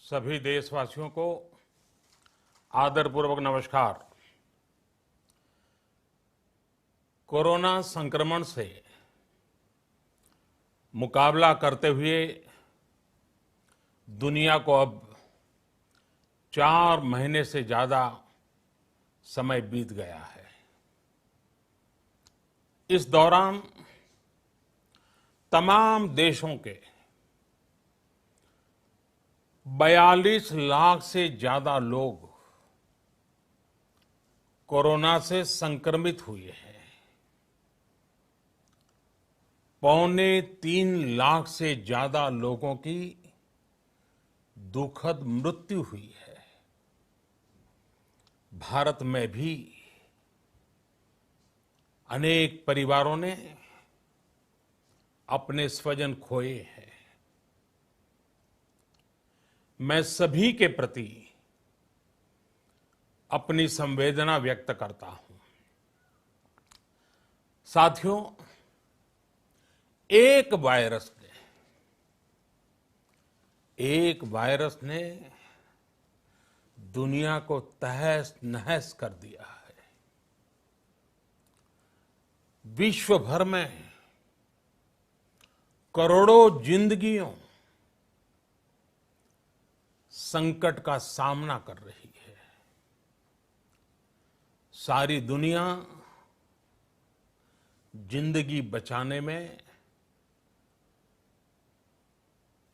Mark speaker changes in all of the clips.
Speaker 1: सभी देशवासियों को आदरपूर्वक नमस्कार। कोरोना संक्रमण से मुकाबला करते हुए दुनिया को अब 4 महीने से ज्यादा समय बीत गया है। इस दौरान तमाम देशों के 42 लाख से ज्यादा लोग कोरोना से संक्रमित हुए हैं। 2.25 लाख से ज्यादा लोगों की दुखद मृत्यु हुई है। भारत में भी अनेक परिवारों ने अपने स्वजन खोए हैं। मैं सभी के प्रति अपनी संवेदना व्यक्त करता हूं। साथियों, एक वायरस ने दुनिया को तहस नहस कर दिया है। विश्व भर में करोड़ों जिंदगियों संकट का सामना कर रही है। सारी दुनिया जिंदगी बचाने में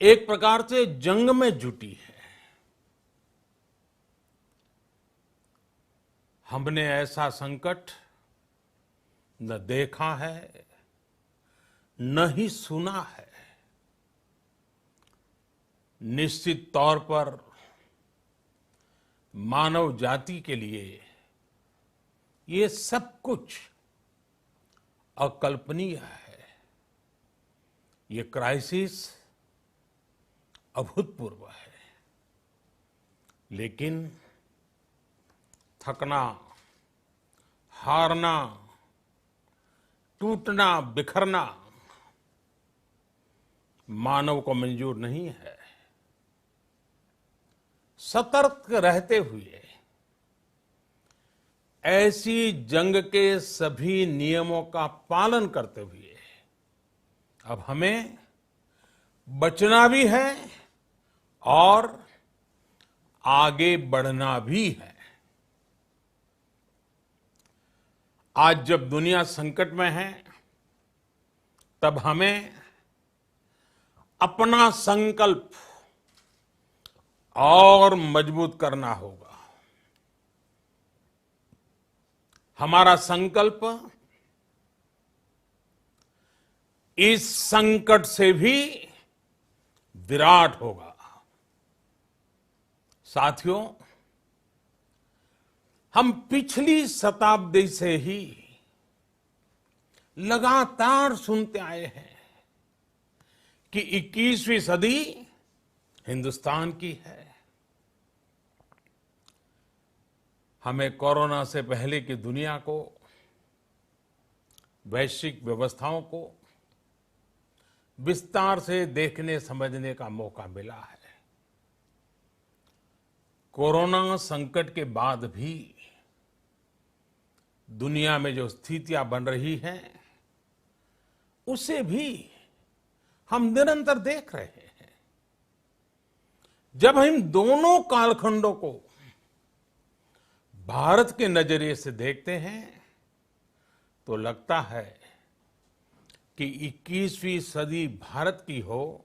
Speaker 1: एक प्रकार से जंग में जुटी है। हमने ऐसा संकट न देखा है, न ही सुना है। निश्चित तौर पर मानव जाति के लिए ये सब कुछ अकल्पनीय है। ये क्राइसिस अभूतपूर्व है। लेकिन थकना, हारना, टूटना, बिखरना मानव को मंजूर नहीं है। सतर्क रहते हुए ऐसी जंग के सभी नियमों का पालन करते हुए अब हमें बचना भी है और आगे बढ़ना भी है। आज जब दुनिया संकट में है, तब हमें अपना संकल्प और मजबूत करना होगा। हमारा संकल्प इस संकट से भी विराट होगा। साथियों, हम पिछली शताब्दी से ही लगातार सुनते आए हैं कि 21वीं सदी हिंदुस्तान की है। हमें कोरोना से पहले की दुनिया को, वैश्विक व्यवस्थाओं को विस्तार से देखने समझने का मौका मिला है। कोरोना संकट के बाद भी दुनिया में जो स्थितियां बन रही हैं, उसे भी हम निरंतर देख रहे हैं। जब हम दोनों कालखंडों को भारत के नजरिए से देखते हैं, तो लगता है कि 21वीं सदी भारत की हो,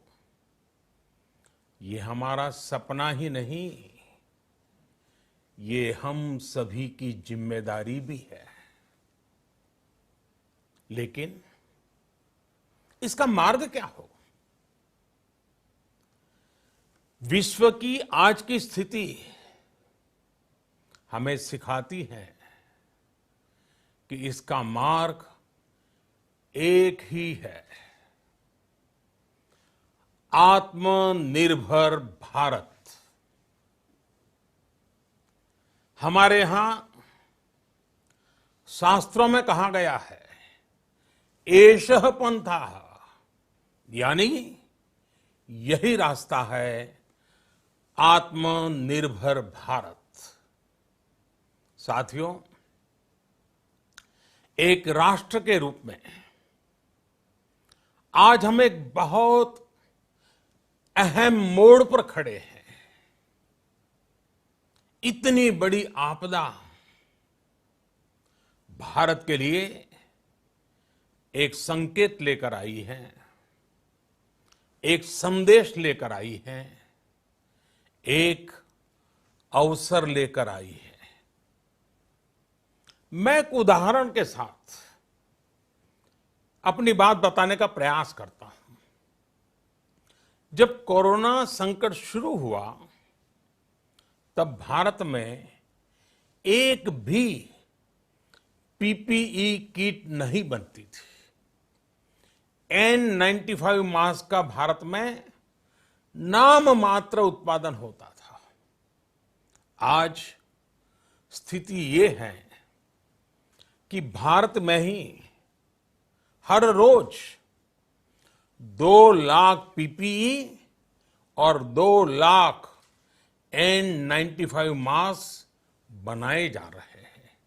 Speaker 1: ये हमारा सपना ही नहीं, ये हम सभी की जिम्मेदारी भी है। लेकिन इसका मार्ग क्या हो? विश्व की आज की स्थिति हमें सिखाती है कि इसका मार्ग एक ही है, आत्मनिर्भर भारत। हमारे यहां शास्त्रों में कहा गया है, एषः पंथः, यानी यही रास्ता है आत्मनिर्भर भारत। साथियों, एक राष्ट्र के रूप में आज हम एक बहुत अहम मोड़ पर खड़े हैं। इतनी बड़ी आपदा भारत के लिए एक संकेत लेकर आई है, एक संदेश लेकर आई है, एक अवसर लेकर आई है। मैं एक उदाहरण के साथ अपनी बात बताने का प्रयास करता हूं। जब कोरोना संकट शुरू हुआ, तब भारत में एक भी पीपीई किट नहीं बनती थी। N95 मास्क का भारत में नाम मात्र उत्पादन होता था। आज स्थिति ये है कि भारत में ही हर रोज 2 लाख पीपीई और 2 लाख N95 मास्क बनाए जा रहे हैं।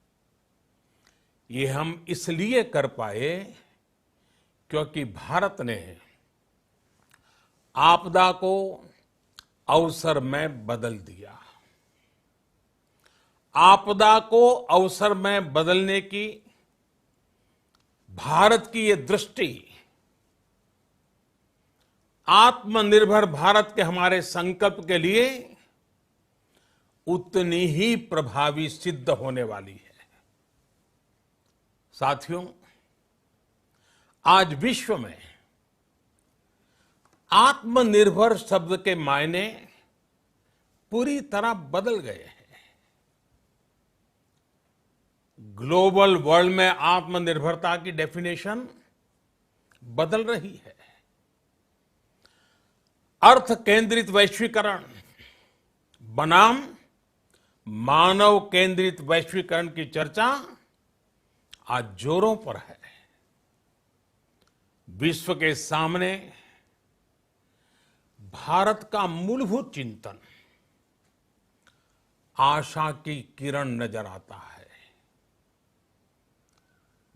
Speaker 1: ये हम इसलिए कर पाए क्योंकि भारत ने आपदा को अवसर में बदल दिया। आपदा को अवसर में बदलने की भारत की ये दृष्टि आत्मनिर्भर भारत के हमारे संकल्प के लिए उतनी ही प्रभावी सिद्ध होने वाली है। साथियों, आज विश्व में आत्मनिर्भर शब्द के मायने पूरी तरह बदल गए हैं। ग्लोबल वर्ल्ड में आत्मनिर्भरता की डेफिनेशन बदल रही है। अर्थ केंद्रित वैश्वीकरण बनाम मानव केंद्रित वैश्वीकरण की चर्चा आज जोरों पर है। विश्व के सामने भारत का मूलभूत चिंतन आशा की किरण नजर आता है।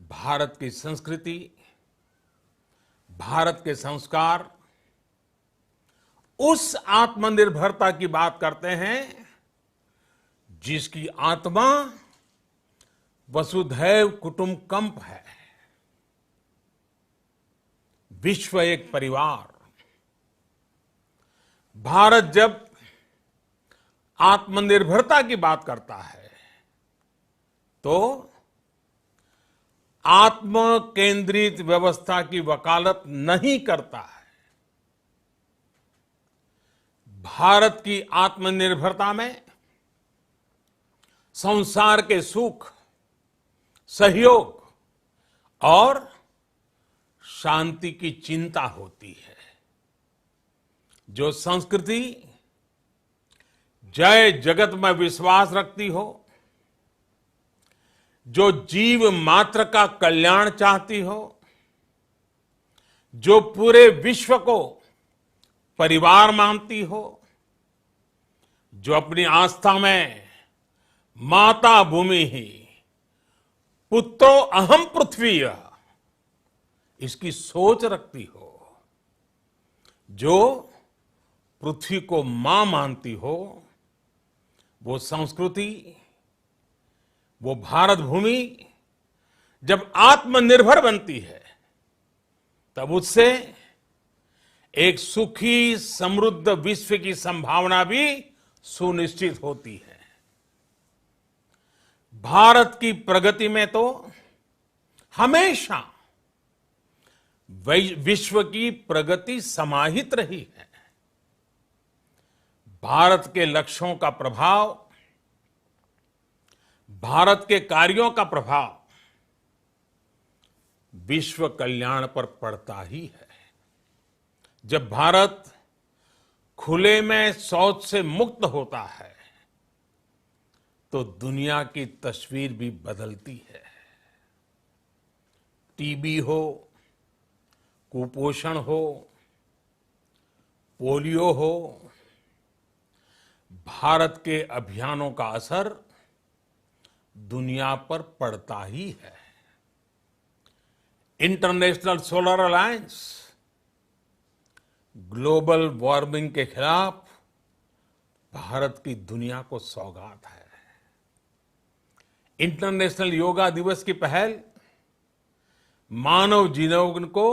Speaker 1: भारत की संस्कृति, भारत के संस्कार उस आत्मनिर्भरता की बात करते हैं जिसकी आत्मा वसुधैव कुटुंबकम है। विश्व एक परिवार। भारत जब आत्मनिर्भरता की बात करता है तो आत्म केंद्रित व्यवस्था की वकालत नहीं करता है। भारत की आत्मनिर्भरता में संसार के सुख, सहयोग और शांति की चिंता होती है। जो संस्कृति जय जगत में विश्वास रखती हो, जो जीव मात्र का कल्याण चाहती हो, जो पूरे विश्व को परिवार मानती हो, जो अपनी आस्था में माता भूमि ही पुत्रो अहम पृथ्वी इसकी सोच रखती हो, जो पृथ्वी को मां मानती हो, वो संस्कृति, वो भारत भूमि जब आत्मनिर्भर बनती है तब उससे एक सुखी समृद्ध विश्व की संभावना भी सुनिश्चित होती है। भारत की प्रगति में तो हमेशा विश्व की प्रगति समाहित रही है। भारत के लक्ष्यों का प्रभाव, भारत के कार्यों का प्रभाव विश्व कल्याण पर पड़ता ही है। जब भारत खुले में शौच से मुक्त होता है तो दुनिया की तस्वीर भी बदलती है। टीबी हो, कुपोषण हो, पोलियो हो, भारत के अभियानों का असर दुनिया पर पड़ता ही है। International solar alliance global warming के खिलाफ भारत की दुनिया को सौगात है। इंटरनेशनल योगा दिवस की पहल मानव जीवन को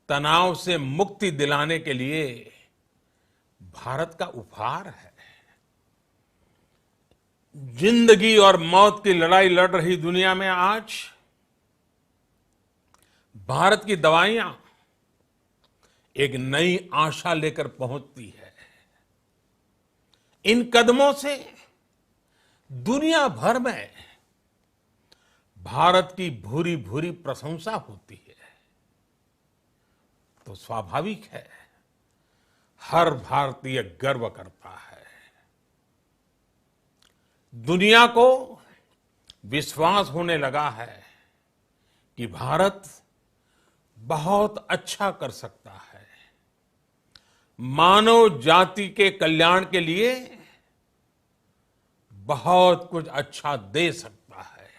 Speaker 1: तनाव से मुक्ति दिलाने के लिए भारत का उपहार है। जिंदगी और मौत की लड़ाई लड़ रही दुनिया में आज भारत की दवाइयां एक नई आशा लेकर पहुंचती है। इन कदमों से दुनिया भर में भारत की भूरी भूरी प्रशंसा होती है। तो स्वाभाविक है, हर भारतीय गर्व करता है। दुनिया को विश्वास होने लगा है कि भारत बहुत अच्छा कर सकता है, मानव जाति के कल्याण के लिए बहुत कुछ अच्छा दे सकता है।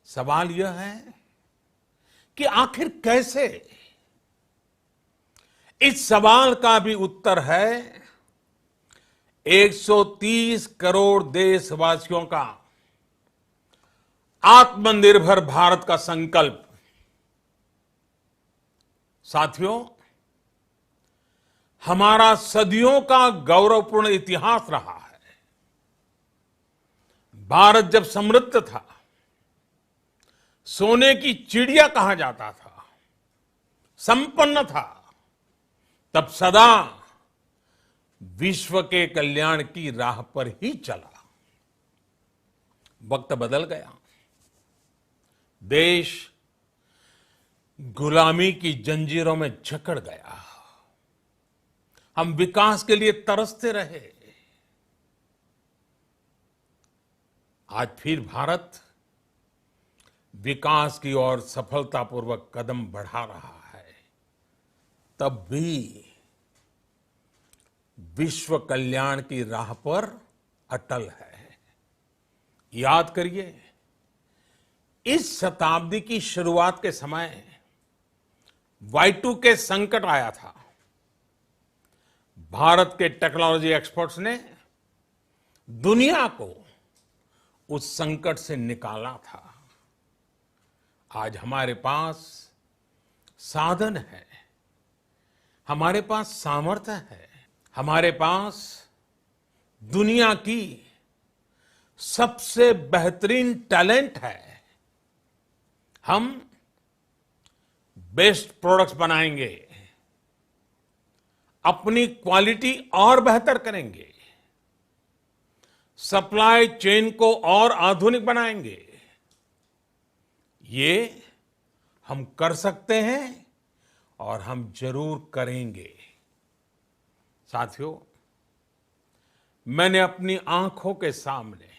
Speaker 1: सवाल यह है कि आखिर कैसे? इस सवाल का भी उत्तर है 130 करोड़ देशवासियों का आत्मनिर्भर भारत का संकल्प। साथियों, हमारा सदियों का गौरवपूर्ण इतिहास रहा है। भारत जब समृद्ध था, सोने की चिड़िया कहा जाता था, संपन्न था, तब सदा विश्व के कल्याण की राह पर ही चला। वक्त बदल गया, देश गुलामी की जंजीरों में जकड़ गया। हम विकास के लिए तरसते रहे। आज फिर भारत विकास की ओर सफलतापूर्वक कदम बढ़ा रहा है। तब भी विश्व कल्याण की राह पर अटल है। याद करिए, इस शताब्दी की शुरुआत के समय Y2K संकट आया था। भारत के टेक्नोलॉजी एक्सपर्ट्स ने दुनिया को उस संकट से निकाला था। आज हमारे पास साधन है, हमारे पास सामर्थ्य है, हमारे पास दुनिया की सबसे बेहतरीन टैलेंट है। हम बेस्ट प्रोडक्ट्स बनाएंगे, अपनी क्वालिटी और बेहतर करेंगे, सप्लाई चेन को और आधुनिक बनाएंगे। ये हम कर सकते हैं और हम जरूर करेंगे। साथियों, मैंने अपनी आंखों के सामने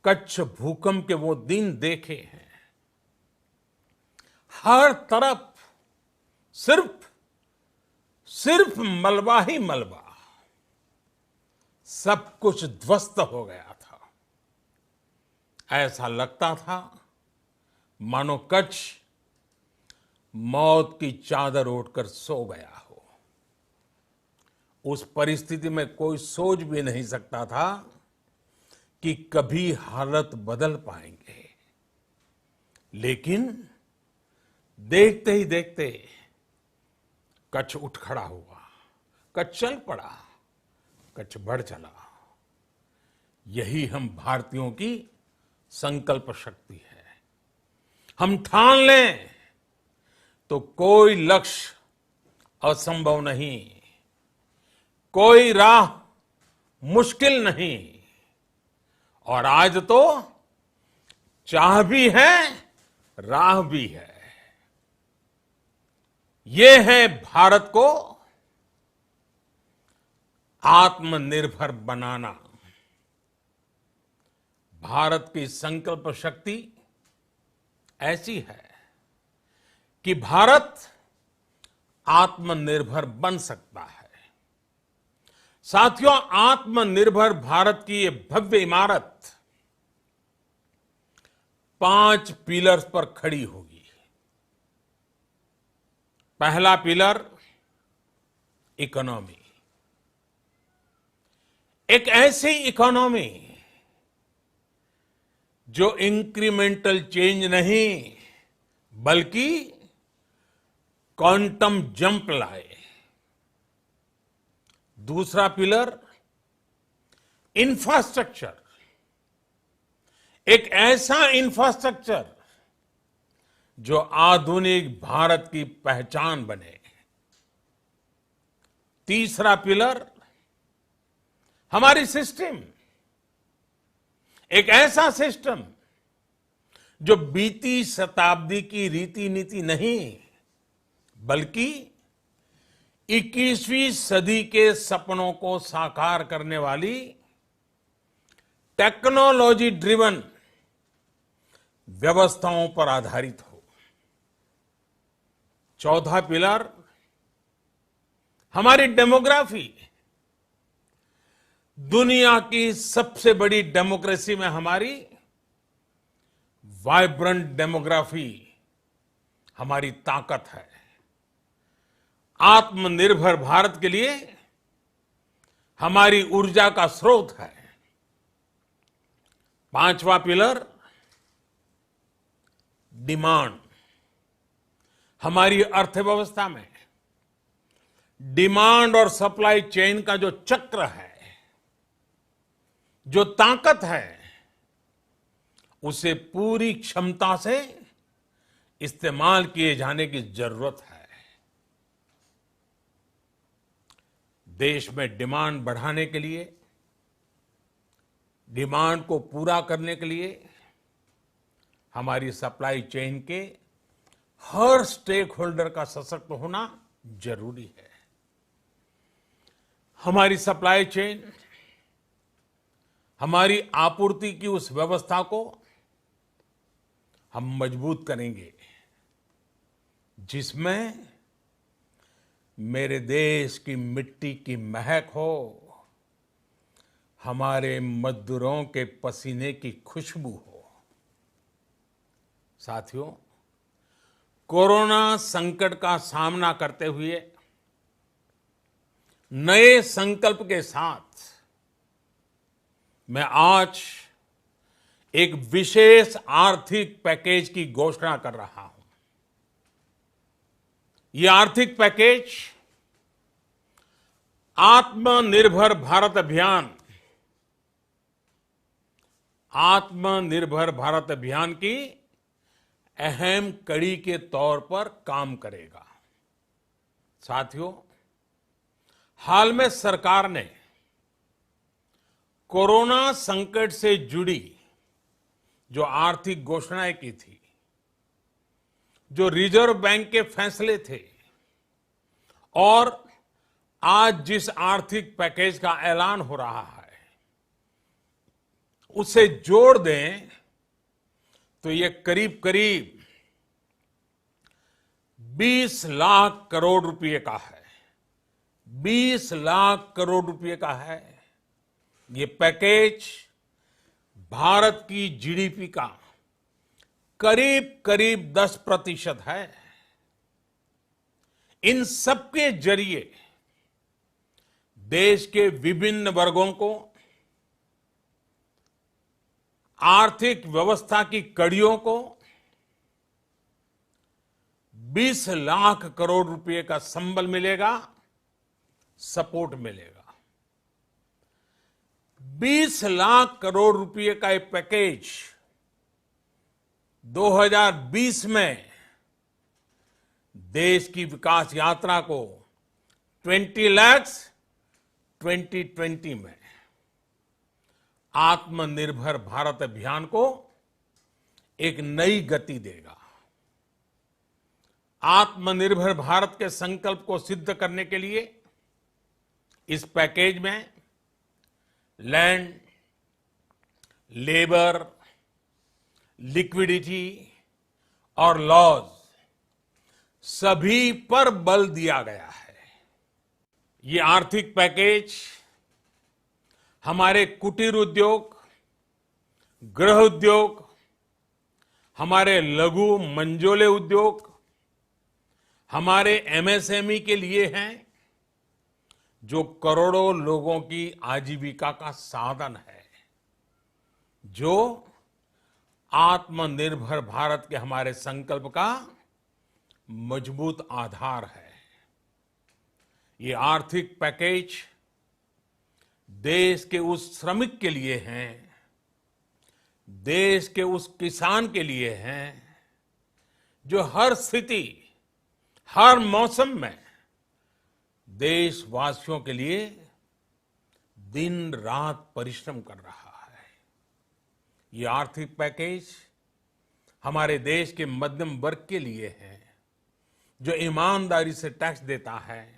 Speaker 1: कच्छ भूकंप के वो दिन देखे हैं। हर तरफ सिर्फ मलबा ही मलबा, सब कुछ ध्वस्त हो गया था। ऐसा लगता था मानो कच्छ मौत की चादर ओढ़कर सो गया हो। उस परिस्थिति में कोई सोच भी नहीं सकता था कि कभी हालत बदल पाएंगे। लेकिन देखते ही देखते कच्छ उठ खड़ा हुआ, कच्छ चल पड़ा, कच्छ बढ़ चला। यही हम भारतीयों की संकल्प शक्ति है। हम ठान लें तो कोई लक्ष्य असंभव नहीं, कोई राह मुश्किल नहीं। और आज तो चाह भी है, राह भी है। ये है भारत को आत्मनिर्भर बनाना। भारत की संकल्प शक्ति ऐसी है कि भारत आत्मनिर्भर बन सकता है। साथियों, आत्मनिर्भर भारत की ये भव्य इमारत 5 पिलर्स पर खड़ी होगी। पहला पिलर, इकोनॉमी। एक ऐसी इकोनॉमी जो इंक्रीमेंटल चेंज नहीं बल्कि क्वांटम जंप लाए। दूसरा पिलर, इंफ्रास्ट्रक्चर। एक ऐसा इंफ्रास्ट्रक्चर जो आधुनिक भारत की पहचान बने। तीसरा पिलर, हमारी सिस्टम। एक ऐसा सिस्टम जो बीती शताब्दी की रीति नीति नहीं बल्कि 21वीं सदी के सपनों को साकार करने वाली टेक्नोलॉजी ड्रिवन व्यवस्थाओं पर आधारित हो। चौथा पिलर, हमारी डेमोग्राफी। दुनिया की सबसे बड़ी डेमोक्रेसी में हमारी वाइब्रेंट डेमोग्राफी हमारी ताकत है। आत्मनिर्भर भारत के लिए हमारी ऊर्जा का स्रोत है। पांचवा पिलर, डिमांड। हमारी अर्थव्यवस्था में डिमांड और सप्लाई चेन का जो चक्र है, जो ताकत है, उसे पूरी क्षमता से इस्तेमाल किए जाने की जरूरत है। देश में डिमांड बढ़ाने के लिए, डिमांड को पूरा करने के लिए हमारी सप्लाई चेन के हर स्टेक होल्डर का सशक्त होना जरूरी है। हमारी सप्लाई चेन, हमारी आपूर्ति की उस व्यवस्था को हम मजबूत करेंगे जिसमें मेरे देश की मिट्टी की महक हो, हमारे मजदूरों के पसीने की खुशबू हो। साथियों, कोरोना संकट का सामना करते हुए नए संकल्प के साथ मैं आज एक विशेष आर्थिक पैकेज की घोषणा कर रहा हूं। ये आर्थिक पैकेज आत्मनिर्भर भारत अभियान, आत्मनिर्भर भारत अभियान की अहम कड़ी के तौर पर काम करेगा। साथियों, हाल में सरकार ने कोरोना संकट से जुड़ी जो आर्थिक घोषणाएं की थी, जो रिजर्व बैंक के फैसले थे और आज जिस आर्थिक पैकेज का ऐलान हो रहा है, उसे जोड़ दें तो ये करीब करीब 20 लाख करोड़ रुपए का है। 20 लाख करोड़ रुपए का है। ये पैकेज भारत की जीडीपी का करीब करीब 10% है। इन सबके जरिए देश के विभिन्न वर्गों को आर्थिक व्यवस्था की कड़ियों को 20 लाख करोड़ रुपए का संबल मिलेगा, सपोर्ट मिलेगा। 20 लाख करोड़ रुपए का ये पैकेज 2020 में देश की विकास यात्रा को 20 लाख 2020 में आत्मनिर्भर भारत अभियान को एक नई गति देगा। आत्मनिर्भर भारत के संकल्प को सिद्ध करने के लिए इस पैकेज में लैंड, लेबर, लिक्विडिटी और लॉज सभी पर बल दिया गया है। ये आर्थिक पैकेज हमारे कुटीर उद्योग, गृह उद्योग, हमारे लघु मंझोले उद्योग, हमारे एमएसएमई के लिए हैं, जो करोड़ों लोगों की आजीविका का साधन है, जो आत्मनिर्भर भारत के हमारे संकल्प का मजबूत आधार है। ये आर्थिक पैकेज देश के उस श्रमिक के लिए हैं, देश के उस किसान के लिए हैं, जो हर स्थिति, हर मौसम में देशवासियों के लिए दिन रात परिश्रम कर रहा है। ये आर्थिक पैकेज हमारे देश के मध्यम वर्ग के लिए है, जो ईमानदारी से टैक्स देता है,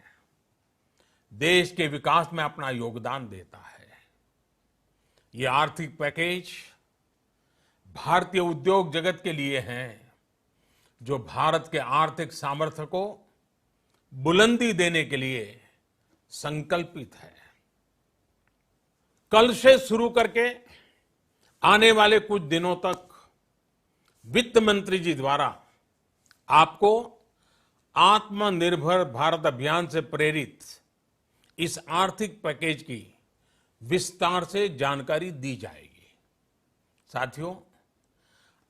Speaker 1: देश के विकास में अपना योगदान देता है। ये आर्थिक पैकेज भारतीय उद्योग जगत के लिए है, जो भारत के आर्थिक सामर्थ्य को बुलंदी देने के लिए संकल्पित है। कल से शुरू करके आने वाले कुछ दिनों तक वित्त मंत्री जी द्वारा आपको आत्मनिर्भर भारत अभियान से प्रेरित इस आर्थिक पैकेज की विस्तार से जानकारी दी जाएगी। साथियों,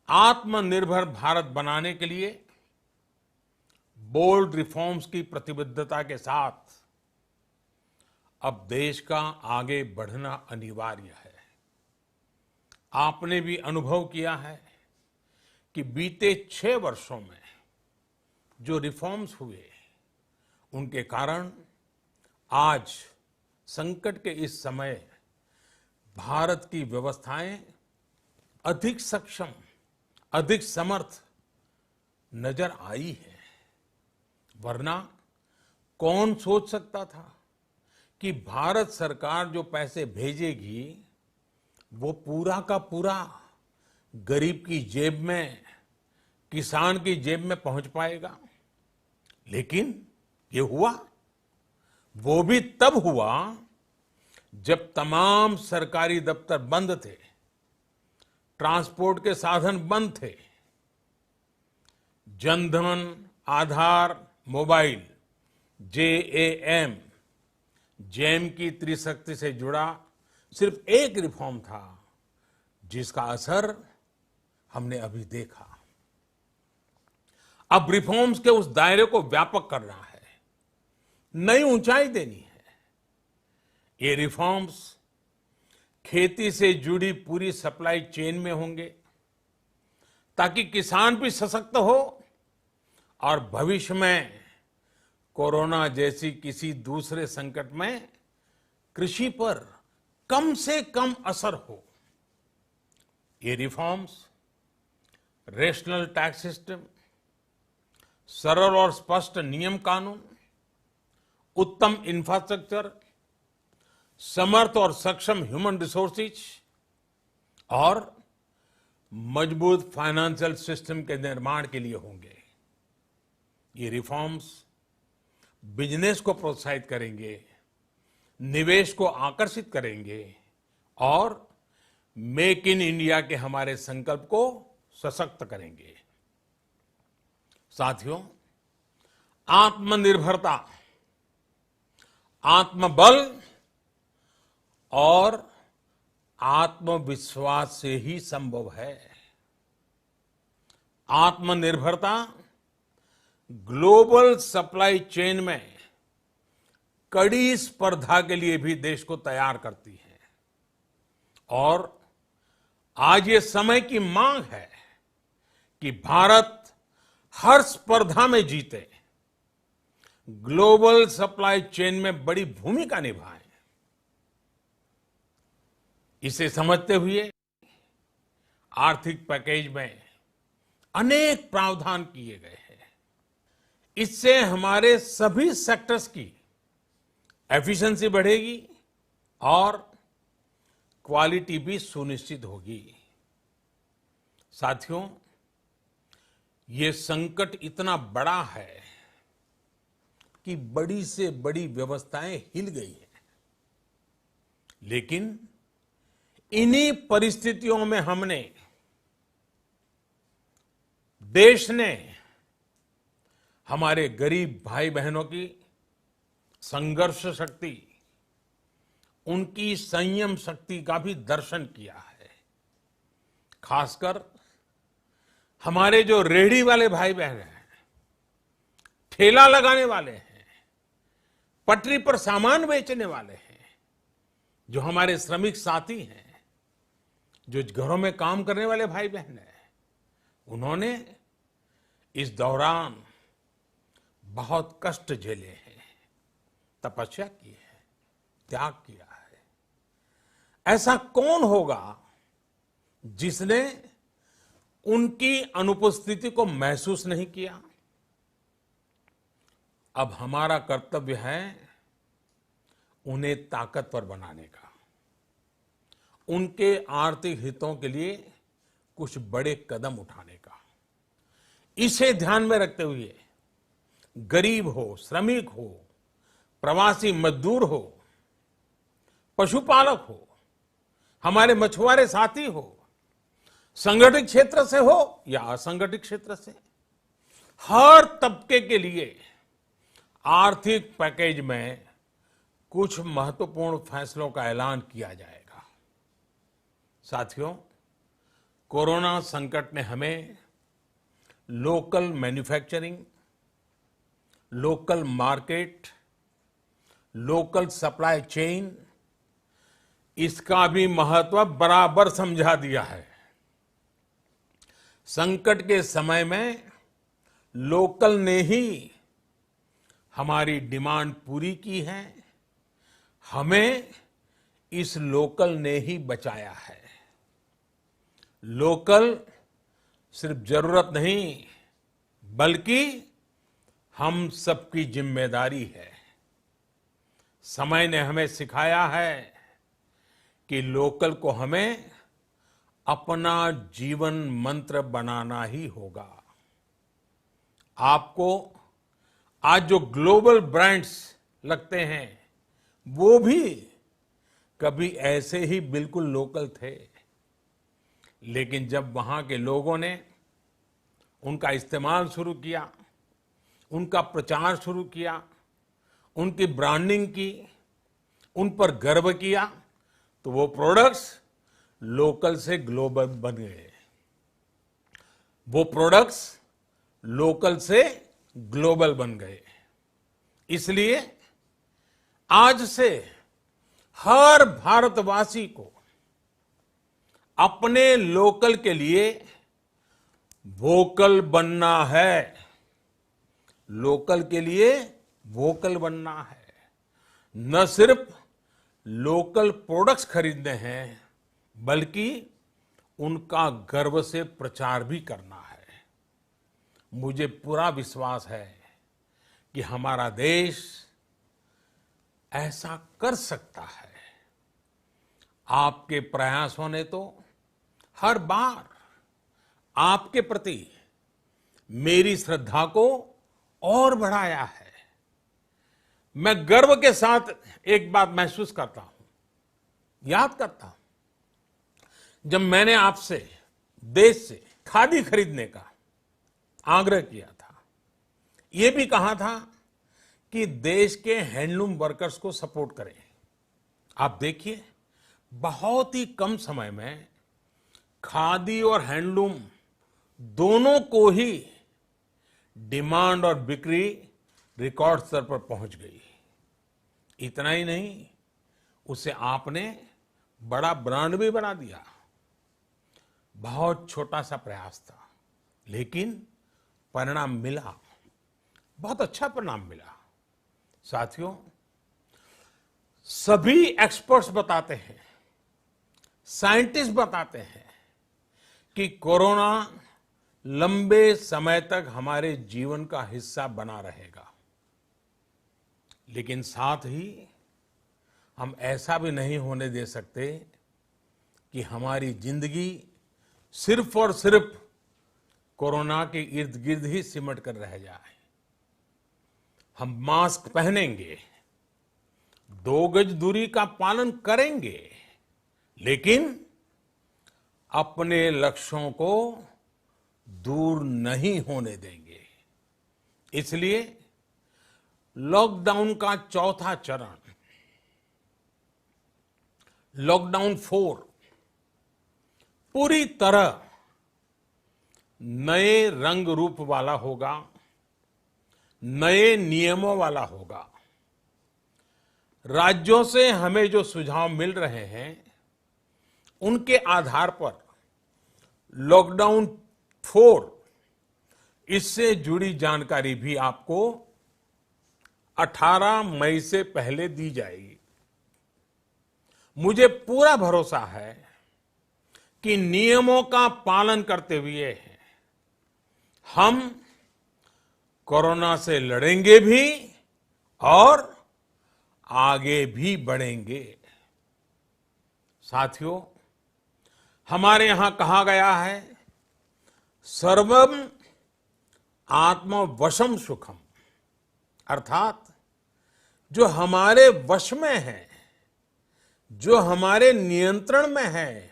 Speaker 1: आत्मनिर्भर भारत बनाने के लिए बोल्ड रिफॉर्म्स की प्रतिबद्धता के साथ अब देश का आगे बढ़ना अनिवार्य है। आपने भी अनुभव किया है कि बीते 6 वर्षों में जो रिफॉर्म्स हुए, उनके कारण आज संकट के इस समय भारत की व्यवस्थाएं अधिक सक्षम, अधिक समर्थ नजर आई है। वरना कौन सोच सकता था कि भारत सरकार जो पैसे भेजेगी वो पूरा का पूरा गरीब की जेब में, किसान की जेब में पहुंच पाएगा। लेकिन ये हुआ, वो भी तब हुआ जब तमाम सरकारी दफ्तर बंद थे, ट्रांसपोर्ट के साधन बंद थे। जनधन, आधार, मोबाइल, जेएएम, जैम की त्रिशक्ति से जुड़ा सिर्फ एक रिफॉर्म था, जिसका असर हमने अभी देखा। अब रिफॉर्म्स के उस दायरे को व्यापक करना है, नई ऊंचाई देनी है। ये रिफॉर्म्स खेती से जुड़ी पूरी सप्लाई चेन में होंगे, ताकि किसान भी सशक्त हो और भविष्य में कोरोना जैसी किसी दूसरे संकट में कृषि पर कम से कम असर हो। ये रिफॉर्म्स रेशनल टैक्स सिस्टम, सरल और स्पष्ट नियम कानून, उत्तम इंफ्रास्ट्रक्चर, समर्थ और सक्षम ह्यूमन रिसोर्सेज और मजबूत फाइनेंशियल सिस्टम के निर्माण के लिए होंगे। ये रिफॉर्म्स बिजनेस को प्रोत्साहित करेंगे, निवेश को आकर्षित करेंगे और मेक इन इंडिया के हमारे संकल्प को सशक्त करेंगे। साथियों, आत्मनिर्भरता, आत्मबल और आत्मविश्वास से ही संभव है। आत्मनिर्भरता ग्लोबल सप्लाई चेन में कड़ी स्पर्धा के लिए भी देश को तैयार करती है और आज ये समय की मांग है कि भारत हर स्पर्धा में जीते, ग्लोबल सप्लाई चेन में बड़ी भूमिका निभाए। इसे समझते हुए आर्थिक पैकेज में अनेक प्रावधान किए गए हैं। इससे हमारे सभी सेक्टर्स की एफिशिएंसी बढ़ेगी और क्वालिटी भी सुनिश्चित होगी। साथियों, ये संकट इतना बड़ा है कि बड़ी से बड़ी व्यवस्थाएं हिल गई हैं। लेकिन इन्हीं परिस्थितियों में हमने, देश ने हमारे गरीब भाई बहनों की संघर्ष शक्ति, उनकी संयम शक्ति का भी दर्शन किया है। खासकर हमारे जो रेहड़ी वाले भाई बहन हैं, ठेला लगाने वाले हैं, पटरी पर सामान बेचने वाले हैं, जो हमारे श्रमिक साथी हैं, जो घरों में काम करने वाले भाई बहन हैं, उन्होंने इस दौरान बहुत कष्ट झेले हैं, तपस्या की है, त्याग किया है। ऐसा कौन होगा जिसने उनकी अनुपस्थिति को महसूस नहीं किया? अब हमारा कर्तव्य है उन्हें ताकतवर बनाने का, उनके आर्थिक हितों के लिए कुछ बड़े कदम उठाने का। इसे ध्यान में रखते हुए गरीब हो, श्रमिक हो, प्रवासी मजदूर हो, पशुपालक हो, हमारे मछुआरे साथी हो, संगठित क्षेत्र से हो या असंगठित क्षेत्र से, हर तबके के लिए आर्थिक पैकेज में कुछ महत्वपूर्ण फैसलों का ऐलान किया जाएगा। साथियों, कोरोना संकट ने हमें local manufacturing, local market, local supply chain, इसका भी महत्व बराबर समझा दिया है। संकट के समय में लोकल ने ही हमारी डिमांड पूरी की है, हमें इस लोकल ने ही बचाया है। लोकल सिर्फ जरूरत नहीं, बल्कि हम सबकी जिम्मेदारी है। समय ने हमें सिखाया है कि लोकल को हमें अपना जीवन मंत्र बनाना ही होगा। आपको आज जो ग्लोबल ब्रांड्स लगते हैं, वो भी कभी ऐसे ही बिल्कुल लोकल थे, लेकिन जब वहां के लोगों ने उनका इस्तेमाल शुरू किया, उनका प्रचार शुरू किया, उनकी ब्रांडिंग की, उन पर गर्व किया, तो वो प्रोडक्ट्स लोकल से ग्लोबल बन गए। वो प्रोडक्ट्स लोकल से ग्लोबल बन गए। इसलिए आज से हर भारतवासी को अपने लोकल के लिए वोकल बनना है। लोकल के लिए वोकल बनना है। न सिर्फ लोकल प्रोडक्ट्स खरीदने हैं, बल्कि उनका गर्व से प्रचार भी करना है। मुझे पूरा विश्वास है कि हमारा देश ऐसा कर सकता है। आपके प्रयासों ने तो हर बार आपके प्रति मेरी श्रद्धा को और बढ़ाया है। मैं गर्व के साथ एक बात महसूस करता हूं, याद करता हूं, जब मैंने आपसे देश से खादी खरीदने का आग्रह किया था, यह भी कहा था कि देश के हैंडलूम वर्कर्स को सपोर्ट करें। आप देखिए, बहुत ही कम समय में खादी और हैंडलूम दोनों को ही डिमांड और बिक्री रिकॉर्ड स्तर पर पहुंच गई। इतना ही नहीं, उसे आपने बड़ा ब्रांड भी बना दिया। बहुत छोटा सा प्रयास था, लेकिन परिणाम मिला, बहुत अच्छा परिणाम मिला। साथियों, सभी एक्सपर्ट्स बताते हैं, साइंटिस्ट बताते हैं कि कोरोना लंबे समय तक हमारे जीवन का हिस्सा बना रहेगा। लेकिन साथ ही हम ऐसा भी नहीं होने दे सकते कि हमारी जिंदगी सिर्फ और सिर्फ कोरोना के इर्द गिर्द ही सिमट कर रह जाए। हम मास्क पहनेंगे, 2 गज दूरी का पालन करेंगे, लेकिन अपने लक्ष्यों को दूर नहीं होने देंगे। इसलिए लॉकडाउन का चौथा चरण, लॉकडाउन 4, पूरी तरह नए रंग रूप वाला होगा, नए नियमों वाला होगा। राज्यों से हमें जो सुझाव मिल रहे हैं, उनके आधार पर लॉकडाउन 4, इससे जुड़ी जानकारी भी आपको 18 मई से पहले दी जाएगी। मुझे पूरा भरोसा है कि नियमों का पालन करते हुए हम कोरोना से लड़ेंगे भी और आगे भी बढ़ेंगे। साथियों, हमारे यहां कहा गया है, सर्वम आत्मवशम सुखम, अर्थात जो हमारे वश में है, जो हमारे नियंत्रण में है,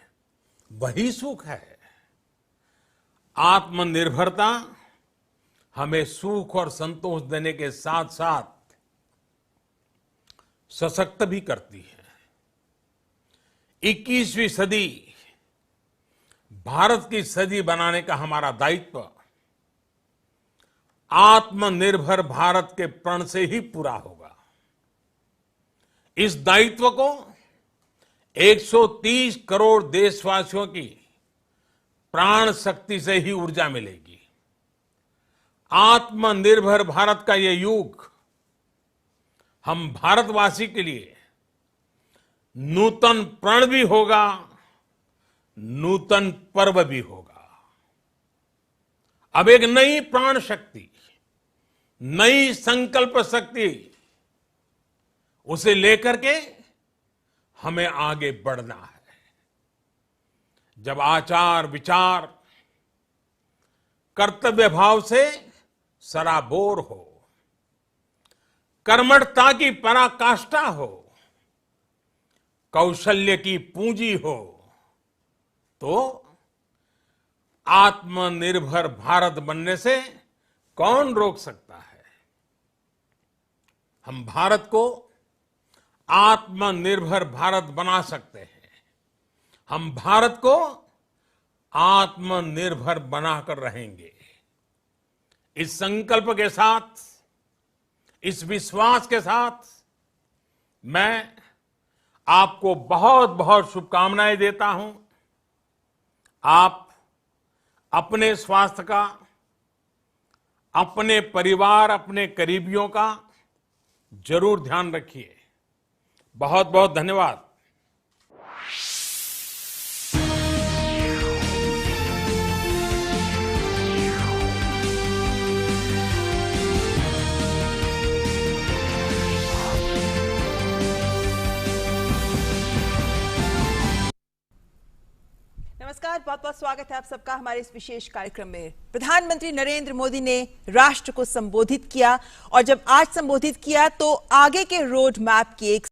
Speaker 1: वही सुख है। आत्मनिर्भरता हमें सुख और संतोष देने के साथ साथ सशक्त भी करती है। 21वीं सदी भारत की सदी बनाने का हमारा दायित्व आत्मनिर्भर भारत के प्रण से ही पूरा होगा। इस दायित्व को 130 करोड़ देशवासियों की प्राण शक्ति से ही ऊर्जा मिलेगी। आत्मनिर्भर भारत का ये युग हम भारतवासी के लिए नूतन प्रण भी होगा, नूतन पर्व भी होगा। अब एक नई प्राण शक्ति, नई संकल्प शक्ति, उसे लेकर के हमें आगे बढ़ना है। जब आचार विचार कर्तव्य भाव से सराबोर हो, कर्मठता की पराकाष्ठा हो, कौशल्य की पूंजी हो, तो आत्मनिर्भर भारत बनने से कौन रोक सकता है। हम भारत को आत्मनिर्भर भारत बना सकते हैं। हम भारत को आत्मनिर्भर बनाकर रहेंगे। इस संकल्प के साथ, इस विश्वास के साथ मैं आपको बहुत बहुत शुभकामनाएं देता हूं। आप अपने स्वास्थ्य का, अपने परिवार, अपने करीबियों का जरूर ध्यान रखिए। बहुत बहुत धन्यवाद।
Speaker 2: नमस्कार, बहुत बहुत स्वागत है आप सबका हमारे इस विशेष कार्यक्रम में। प्रधानमंत्री नरेंद्र मोदी ने राष्ट्र को संबोधित किया और जब आज संबोधित किया तो आगे के रोड मैप की एक